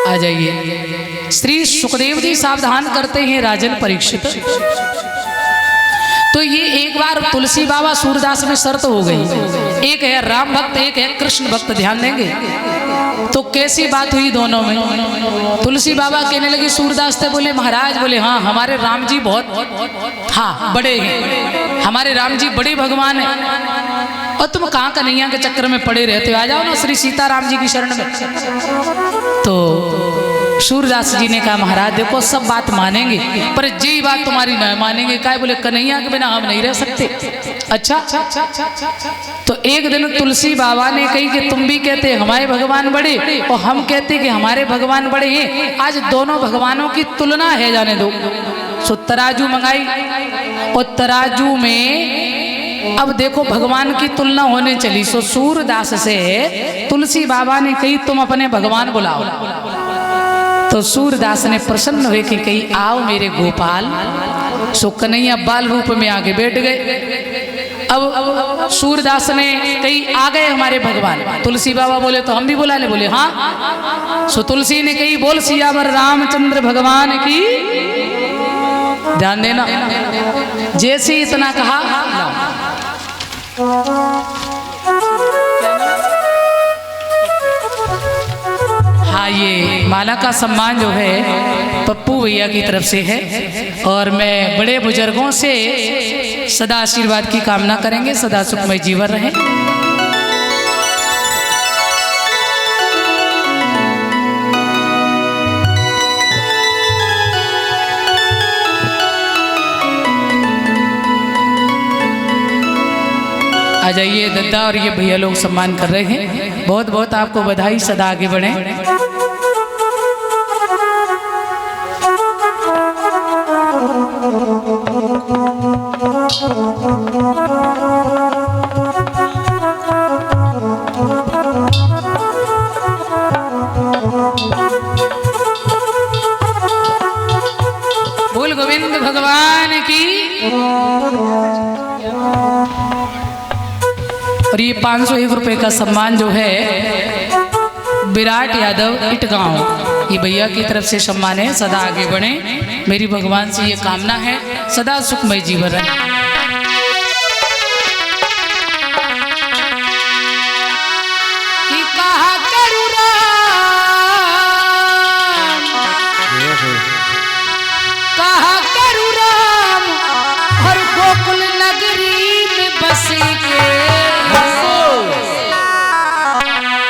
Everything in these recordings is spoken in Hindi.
आ जाइए। श्री सुखदेव जी सावधान करते हैं राजन परीक्षित। तो ये एक बार तुलसी बाबा सूरदास में शर्त हो गई, एक है राम भक्त, एक है कृष्ण भक्त, ध्यान देंगे। तो कैसी बात हुई दोनों में। तुलसी बाबा कहने लगे सूरदास से, बोले महाराज, बोले हाँ हमारे राम जी बहुत हाँ बड़े हैं, हमारे राम जी बड़े भगवान हैं, और तुम कहाँ कन्हैया के चक्कर में पड़े रहते हो, आ जाओ ना श्री सीताराम जी की शरण में। तो सूरदास जी ने कहा महाराज देखो सब बात मानेंगे, पर यही बात तुम्हारी न मानेंगे। काय बोले कन्हैया के बिना हम नहीं रह सकते। अच्छा। तो एक दिन तुलसी बाबा ने कही कि तुम भी कहते हमारे भगवान बड़े और हम कहते कि हमारे भगवान बड़े हैं, आज दोनों भगवानों की तुलना है, जाने दो। सो तराजू मंगाई, और तराजू में अब देखो भगवान की तुलना होने चली। सो सूरदास से तुलसी बाबा ने कही तुम अपने भगवान बुलाओ। तो सूरदास ने प्रसन्न हुए कि कहीं आओ मेरे गोपाल। सो कन्हैया बाल रूप में आगे बैठ गए। अब सूरदास ने कही आ गए हमारे भगवान। तुलसी बाबा बोले तो हम भी बुला ले, बोले हाँ। सो तुलसी ने कही बोल सियावर रामचंद्र भगवान की। ध्यान देना, जैसे इतना कहा हाँ, ये माला का सम्मान जो है पप्पू भैया की तरफ से है, और मैं बड़े बुजुर्गों से सदा आशीर्वाद की कामना करेंगे, सदा सुखमय जीवन रहे। आ जाइए दद्दा और ये भैया लोग सम्मान कर रहे हैं, बहुत बहुत आपको बधाई, सदा आगे बढ़े। बोल गोविंद भगवान की। और ये 501 रुपये का सम्मान जो है विराट यादव इटगांव, ये भैया की तरफ से सम्मान है, सदा आगे बढ़े। मेरी भगवान से ये कामना है सदा सुखमय जीवन रहे।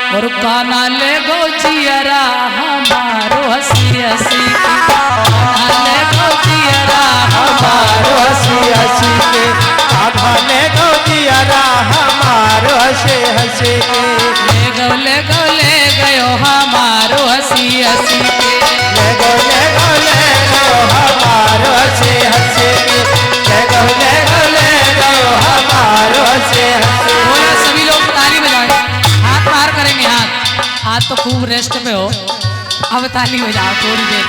और काना ले गो जियरा हमारो हंसी हंसी, काना ले गो जियरा हमारो हंसी हंसी के, काना ले गो जियरा हमारो हंसी हंसी के, ले गयो हमारो हंसी हंसी के, ले गयो हमारो हंसी हंसी के, ले गयो हमारो हंसी हंसी। बोला सभी लोग ताली बजाएं, हाथ बाहर करेंगे, हाथ तो खूब रेस्ट पे हो, अब ताली बजाओ थोड़ी देर।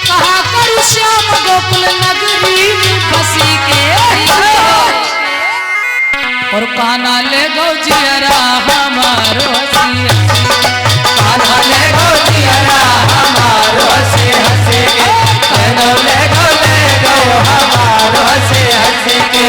कहा करू श्याम गोकुल नगरी में बसी के, और काना ले गो जियरा हमारो हंसी हंसी, काना ले गो जियरा हमारो हंसी हंसी के, काना ले गयो हमारो हंसी हंसी के।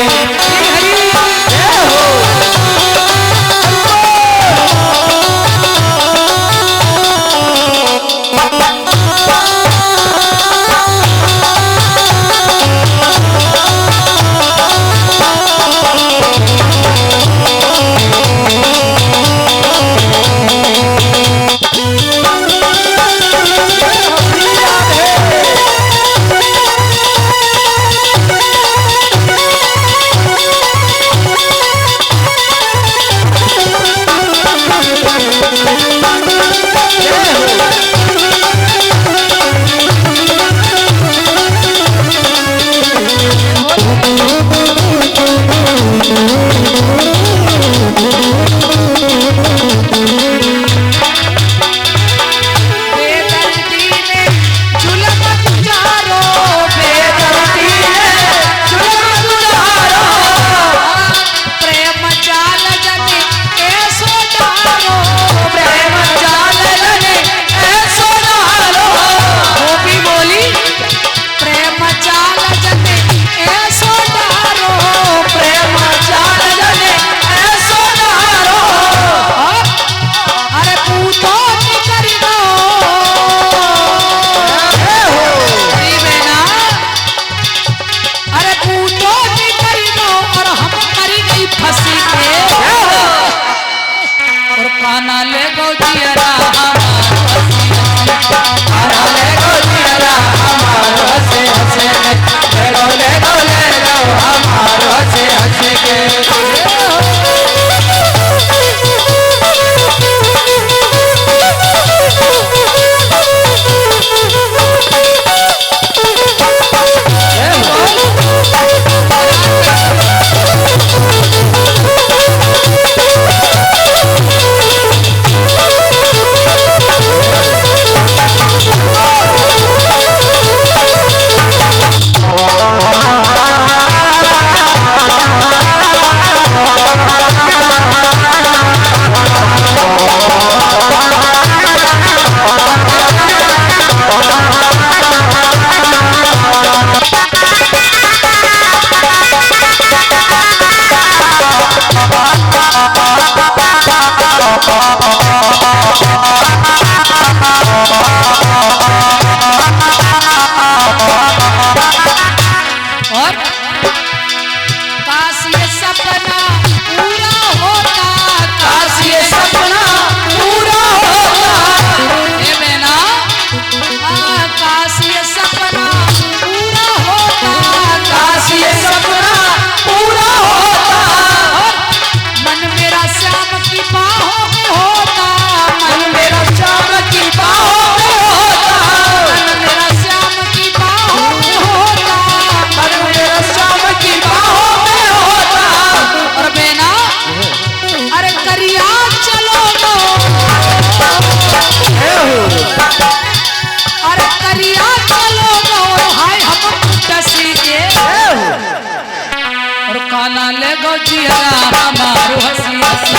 और काना ले गो जिया हमारो हंसी हंसी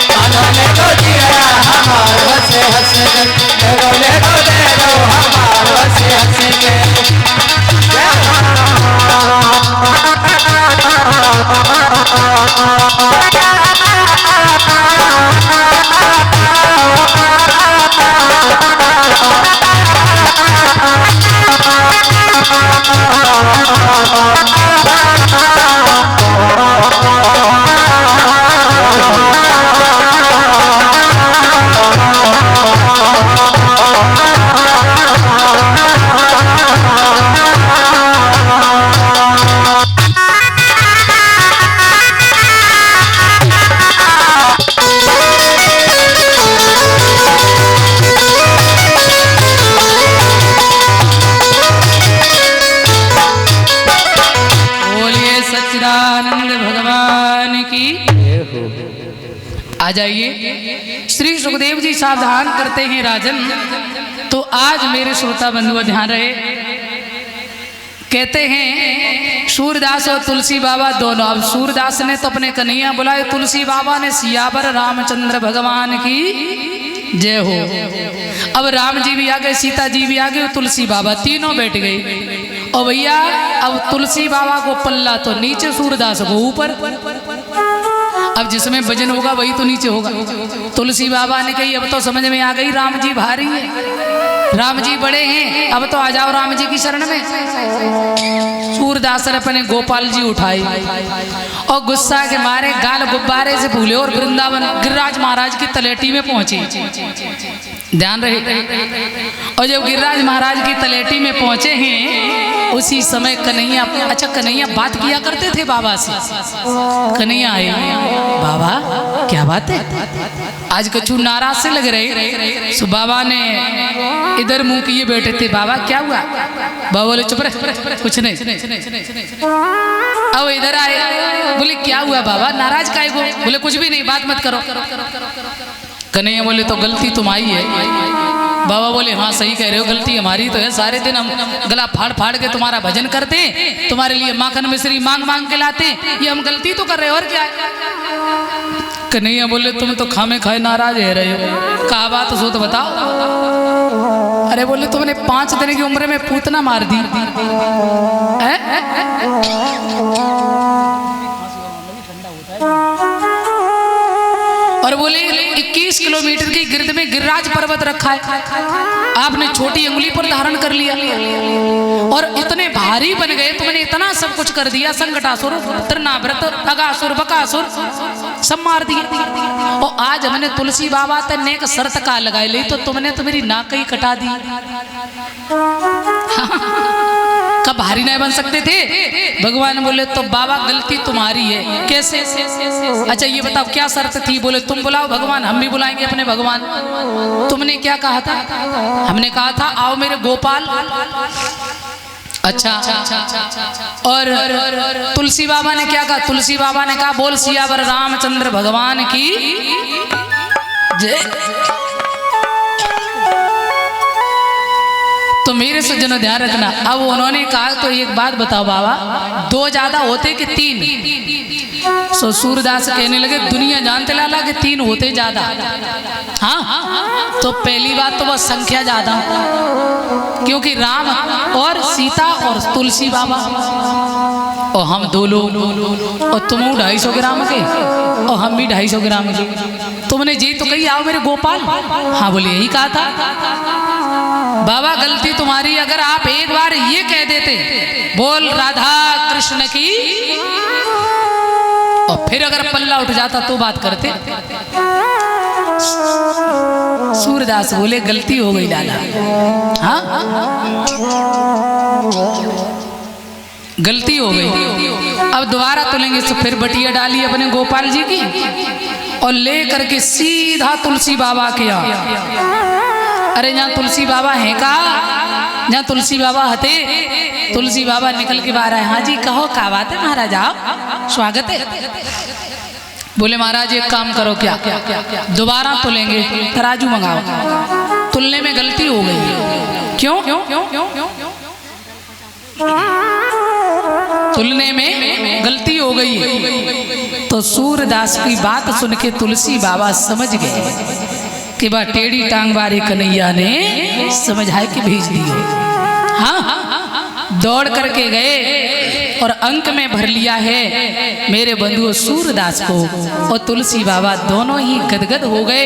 काना ले गो जिया हमारो हंसे हंसे ले गो हमारो हंसे हंसे के आ जाइए। श्री सुखदेव जी सावधान करते हैं राजन, तो आज मेरे श्रोता बंधुओं ध्यान रहे। कहते हैं सूरदास और तुलसी बाबा दोनों, अब सूरदास ने तो अपने कन्हैया बुलाए, तुलसी बाबा ने सियावर रामचंद्र भगवान की जय हो। अब राम जी भी आ गए, सीता जी भी आ गए, तुलसी बाबा तीनों बैठ गए। और भैया अब तुलसी बाबा को पल्ला तो नीचे, सूरदास को ऊपर। अब जिसमें वजन होगा वही तो नीचे होगा। तुलसी बाबा ने कही अब तो समझ में आ गई राम जी भारी है, राम जी बड़े हैं, अब तो आ जाओ राम जी की शरण में। सूरदास ने अपने गोपाल जी उठाई और गुस्सा के मारे गाल गुब्बारे से भूले और वृंदावन गिरिराज महाराज की तलेटी में पहुंचे। ध्यान रहे। और जब गिरिराज महाराज की तलेटी में पहुंचे हैं उसी समय कन्हैया, अच्छा कन्हैया बात किया करते थे बाबा से। कन्हैया आए, बाबा क्या बात है, आज कछु नाराज से लग रहे। सो बाबा ने इधर मुंह किए बैठे थे। बाबा क्या हुआ? बाबा बोले चुप रहे, कुछ नहीं। अब इधर आए, बोले क्या हुआ बाबा, नाराज काहे को? बोले कुछ भी नहीं, बात मत करो। कन्हैया बोले तो गलती तुम्हारी है। बाबा बोले हाँ सही कह रहे हो, गलती हमारी तो है। सारे दिन हम गला फाड़ फाड़ के तुम्हारा भजन करते, तुम्हारे लिए माखन मिश्री मांग मांग के लाते, ये हम गलती तो कर रहे और क्या है? कन्हैया बोले तुम तो खामे खाए नाराज है रहे हो, कहा बात सो तो बताओ। अरे बोले तुमने 5 दिन की उम्र में पूतना मार दी है? और बोले 21 किलोमीटर की गिरद में गिरिराज पर्वत रखा है, आपने छोटी उंगली पर धारण कर लिया और इतने भारी बन गए, तुमने इतना सब कुछ कर दिया। संकटासुर, तृणाव्रत, अगासुर, बकासुर सब मार दिए। और आज हमने तुलसी बाबा ते नेक शर्त का लगाई ली तो तुमने तो मेरी नाक ही कटा दी। कब भारी नहीं बन सकते थे? भगवान बोले तो बाबा गलती तुम्हारी है। कैसे? अच्छा ये बताओ क्या शर्त थी? बोले तुम बुलाओ भगवान, हम भी बुलाएंगे अपने भगवान। तुमने क्या कहा था? हमने कहा था आओ मेरे गोपाल। अच्छा और तुलसी बाबा ने क्या कहा? तुलसी बाबा ने कहा बोल सियावर रामचंद्र भगवान की जय। तो मेरे सज्जनों ध्यान रखना। अब उन्होंने कहा तो एक बात बताओ बाबा, 2 ज्यादा होते कि 3? सो सूरदास कहने लगे दुनिया जानते लाला कि 3 होते ज्यादा। हाँ तो पहली बात तो बस संख्या ज्यादा, क्योंकि राम और सीता और तुलसी बाबा और हम 2 लोग, और तुम 250 ग्राम के और हम भी 250 ग्राम के। तुमने जी तो कही आओ मेरे गोपाल। हाँ बोले यही कहा था। बाबा गलती तुम्हारी, अगर आप एक बार ये कह देते बोल राधा कृष्ण की, और फिर अगर पल्ला उठ जाता तो बात करते। सूरदास बोले गलती हो गई लाला। हाँ गलती हो गई। अब दोबारा तुलेंगे तो फिर बटिया डाली अपने गोपाल जी की और ले करके सीधा तुलसी बाबा के यहाँ। अरे जहाँ तुलसी बाबा हैं का, जहाँ तुलसी बाबा हते, तुलसी बाबा निकल के बाहर आए। हाँ जी कहो क्या बात है महाराज, आओ स्वागत है। बोले महाराज एक काम करो, क्या दोबारा तुलेंगे, तराजू मंगाओ। तुलने में गलती हो गई। क्यों? तुलने में गलती हो गई है। तो सूरदास की बात सुन के तुलसी बाबा समझ गए कि बा टेढ़ी टांग वाले कन्हैया ने समझाए कि भेज दियो। हाँ, दौड़ करके गए और अंक में भर लिया है मेरे बंधुओं सूरदास को। और तुलसी बाबा दोनों ही गदगद हो गए।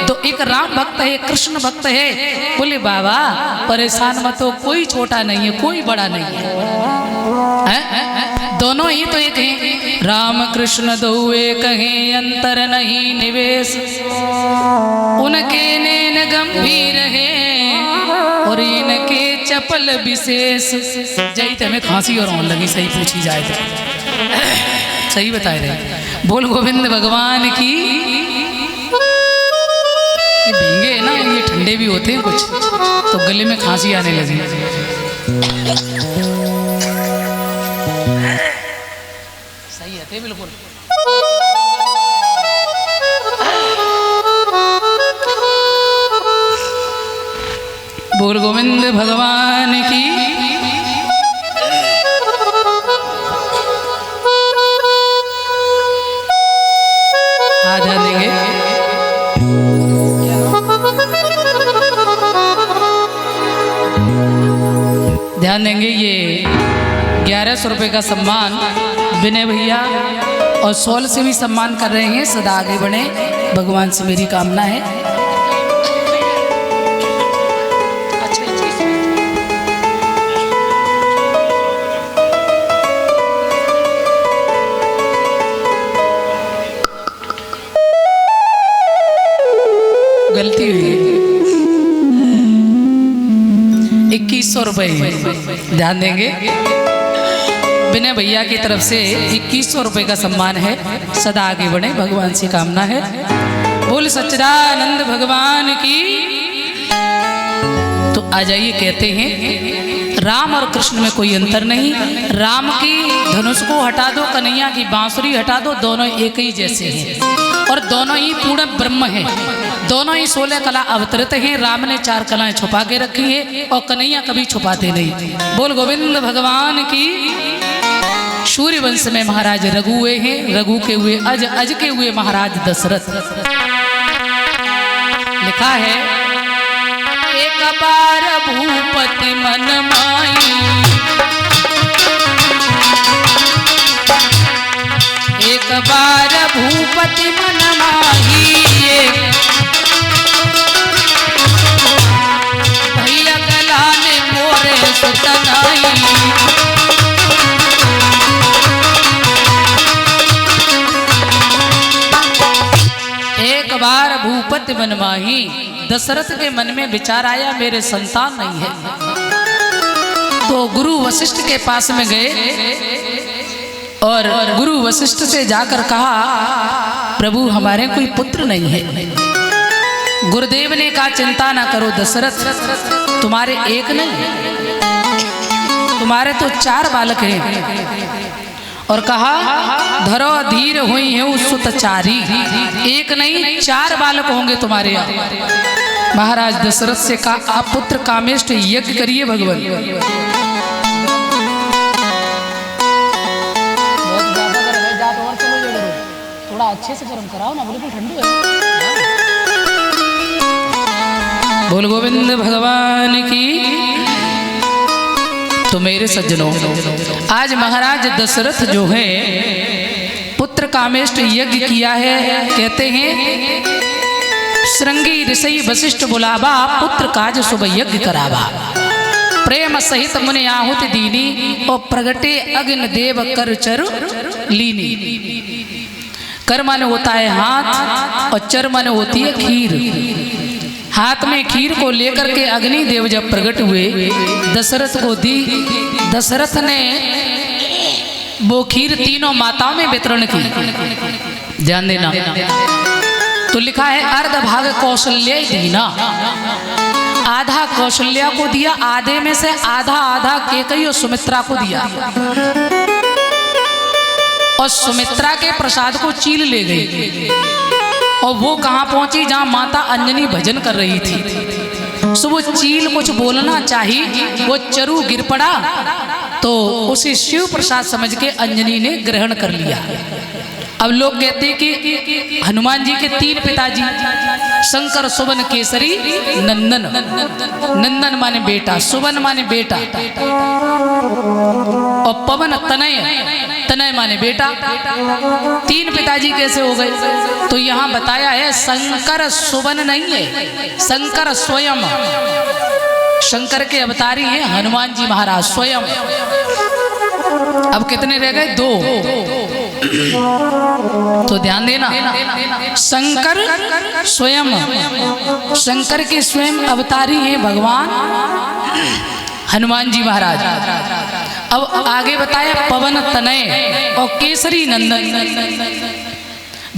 तो एक राम भक्त है, कृष्ण भक्त है। बोले बाबा परेशान मत हो, कोई छोटा नहीं है, कोई बड़ा नहीं है, दोनों ही तो एक हैं। राम कृष्ण दो एक हैं, अंतर नहीं निवेश, उनके नैन गंभीर है और इनके चपल विशेष। जय हमें खांसी और होने लगी, सही पूछी जाए तो सही बताए रहे। बोल गोविंद भगवान की। ये भींगे है ना, ये ठंडे भी होते हैं कुछ, तो गले में खांसी आने लगी। सही है थे बिल्कुल। बोल गोविंद भगवान की। आ जाएंगे ध्यान देंगे। ये 1100 रुपये का सम्मान विनय भैया और सोल से भी सम्मान कर रहे हैं। सदा आगे बढ़े, भगवान से मेरी कामना है। गलती हुई, 2100 रुपये ध्यान देंगे। विनय भैया की तरफ से 2100 रुपये का सम्मान है। सदा आगे बढ़े, भगवान से कामना है। बोल सच्चिदानंद भगवान की। तो आ जाइए, कहते हैं राम और कृष्ण में कोई अंतर नहीं। राम की धनुष को हटा दो, कन्हैया की बांसुरी हटा दो, दोनों एक ही जैसे हैं और दोनों ही पूर्ण ब्रह्म हैं। दोनों ही 16 कला अवतरित हैं। राम ने 4 कलाएं छुपा के रखी है और कन्हैया कभी छुपाते नहीं। बोल गोविंद भगवान की। सूर्य वंश में महाराज रघु हुए हैं, रघु के हुए अज, अज के हुए महाराज दशरथ। लिखा है एक बार भूपति मन माई, एक बार भूपति मन माही, भैया गला ने मोरे सुतनाई। एक बार भूपति मन माही, दशरथ के मन में विचार आया मेरे संतान नहीं है। तो गुरु वशिष्ठ के पास में गए और गुरु वशिष्ठ से जाकर कहा प्रभु हमारे कोई पुत्र नहीं है। गुरुदेव ने कहा चिंता ना करो दशरथ, तुम्हारे एक नहीं, तुम्हारे तो 4 बालक हैं। और कहा धरो धीर हुई है सुत चारी, एक नहीं 4 बालक होंगे तुम्हारे यहाँ। महाराज दशरथ से कहा आप पुत्र कामेष्ट यज्ञ करिए भगवान। थोड़ा अच्छे से गर्म कराओ ना, बिल्कुल ठंडू है। बोल गोविंद भगवान की। तो मेरे सज्जनों, आज महाराज दशरथ जो है पुत्र कामेष्ट यज्ञ किया है। कहते हैं श्रृंगी ऋषि वशिष्ठ बुलावा, पुत्र काज शुभ यज्ञ करावा। प्रेम सहित मुनि आहुति दीनी और प्रगटे अग्नि देव कर चरु लीनी। कर माने होता है हाथ और चर माने होती है खीर। हाथ में खीर को लेकर के अग्नि देव जब प्रकट हुए दशरथ को दी। दशरथ ने वो खीर तीनों माताओं में वितरण की। ध्यान देना। तो लिखा है अर्ध भाग कौशल्या दीना, आधा कौशल्या को दिया, आधे में से आधा आधा केकई और सुमित्रा को दिया। और सुमित्रा के प्रसाद को चील ले गई और वो कहाँ पहुंची जहां माता अंजनी भजन कर रही थी। सो वो चील कुछ बोलना चाहिए, वो चरु गिर पड़ा तो उसे शिव प्रसाद समझ के अंजनी ने ग्रहण कर लिया। अब लोग कहते हैं कि हनुमान जी के 3 पिताजी, शंकर, सुवन, केसरी, नंदन। नंदन माने बेटा, सुवन माने बेटा, और पवन तनय, तनय माने बेटा। 3 पिताजी कैसे हो गए? तो यहाँ बताया है शंकर सुवन नहीं है, शंकर स्वयं, शंकर के अवतारी हैं हनुमान जी महाराज स्वयं। अब कितने रह गए? 2। तो ध्यान देना, शंकर स्वयं, शंकर के स्वयं अवतारी हैं भगवान हनुमान जी महाराज। अब आगे बताया पवन तनय और केसरी नंदन।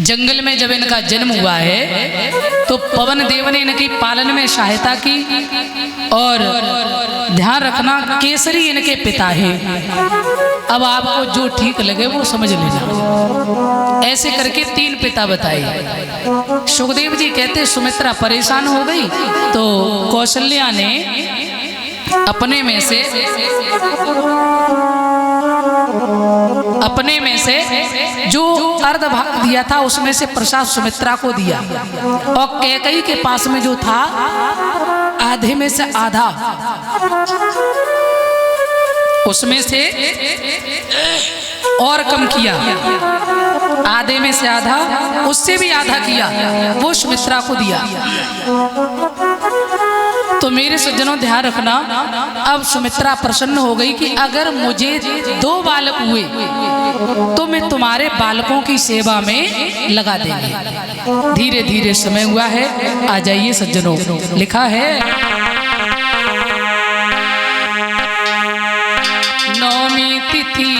जंगल में जब इनका जन्म हुआ है तो पवन देव ने इनकी पालन में सहायता की, और ध्यान रखना केसरी इनके पिता हैं। अब आपको जो ठीक लगे वो समझ लेना। ऐसे करके 3 पिता बताए। सुखदेव जी कहते सुमित्रा परेशान हो गई तो कौशल्या ने अपने में से जो अर्ध भाग दिया था उसमें से प्रसाद सुमित्रा को दिया, और कैकेयी के पास में जो था आधे में से आधा उसमें से और कम किया, आधे में से आधा, उससे भी आधा किया, वो सुमित्रा को दिया। तो मेरे सज्जनों ध्यान रखना, अब सुमित्रा प्रसन्न हो गई कि अगर मुझे 2 बालक हुए तो मैं तुम्हारे बालकों की सेवा में लगा देंगे। धीरे धीरे समय हुआ है, आ जाइए सज्जनों। लिखा है नौमी तिथि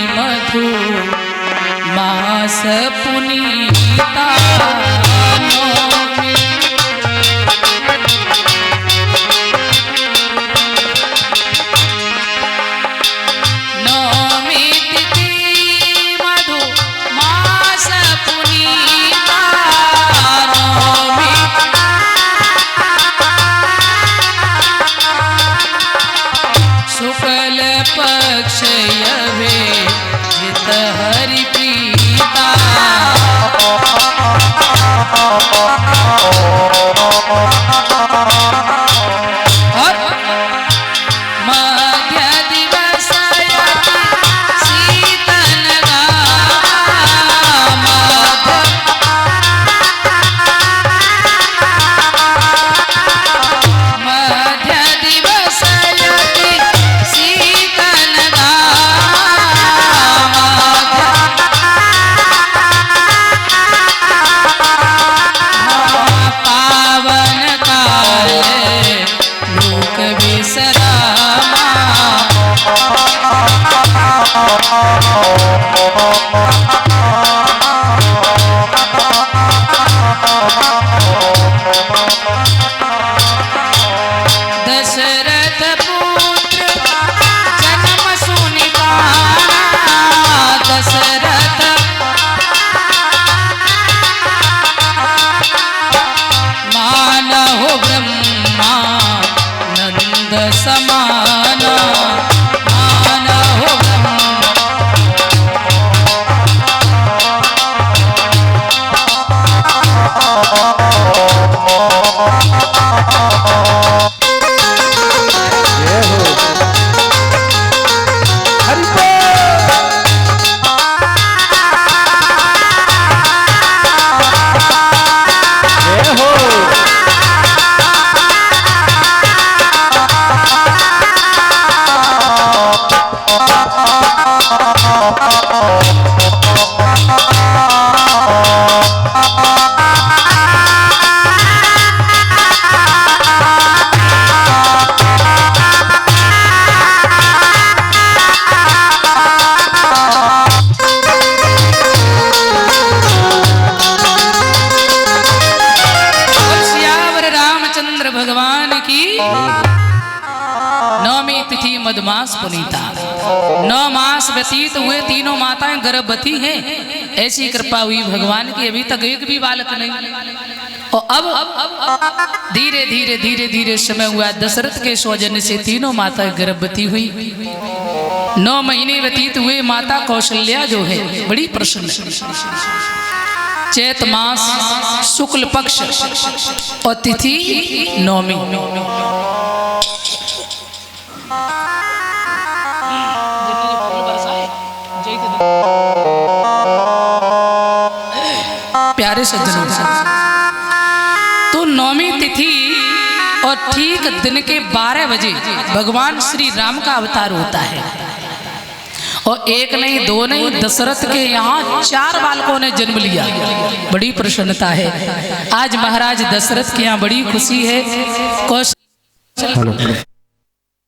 मधु मास पुनीता, हरि प्रीता, और मध्य दिवस शीतल मध्य दिवस दशरथ पुत्र जन्म सुनिकारा, दशरथ मानहो ब्रह्मा नंद समाना, मानहो ब्रह्मा। मधुमास पुनीता, 9 मास व्यतीत हुए, तीनों माताएं गर्भवती हैं। ऐसी कृपा हुई भगवान की, अभी तक एक भी बालक नहीं। और अब धीरे धीरे धीरे धीरे समय हुआ, दशरथ के सौजन्य से तीनों माताएं गर्भवती हुई। 9 महीने व्यतीत हुए, माता कौशल्या जो है बड़ी प्रसन्न है। चैत मास शुक्ल पक्ष और तिथि नौमी। प्यारे सज्जनों, तो नौमी तिथि और ठीक दिन के 12 बजे भगवान श्री राम का अवतार होता है। और एक नहीं, दो नहीं, दशरथ के यहाँ 4 बालकों ने जन्म लिया। बड़ी प्रसन्नता है आज महाराज दशरथ के यहाँ, बड़ी खुशी है।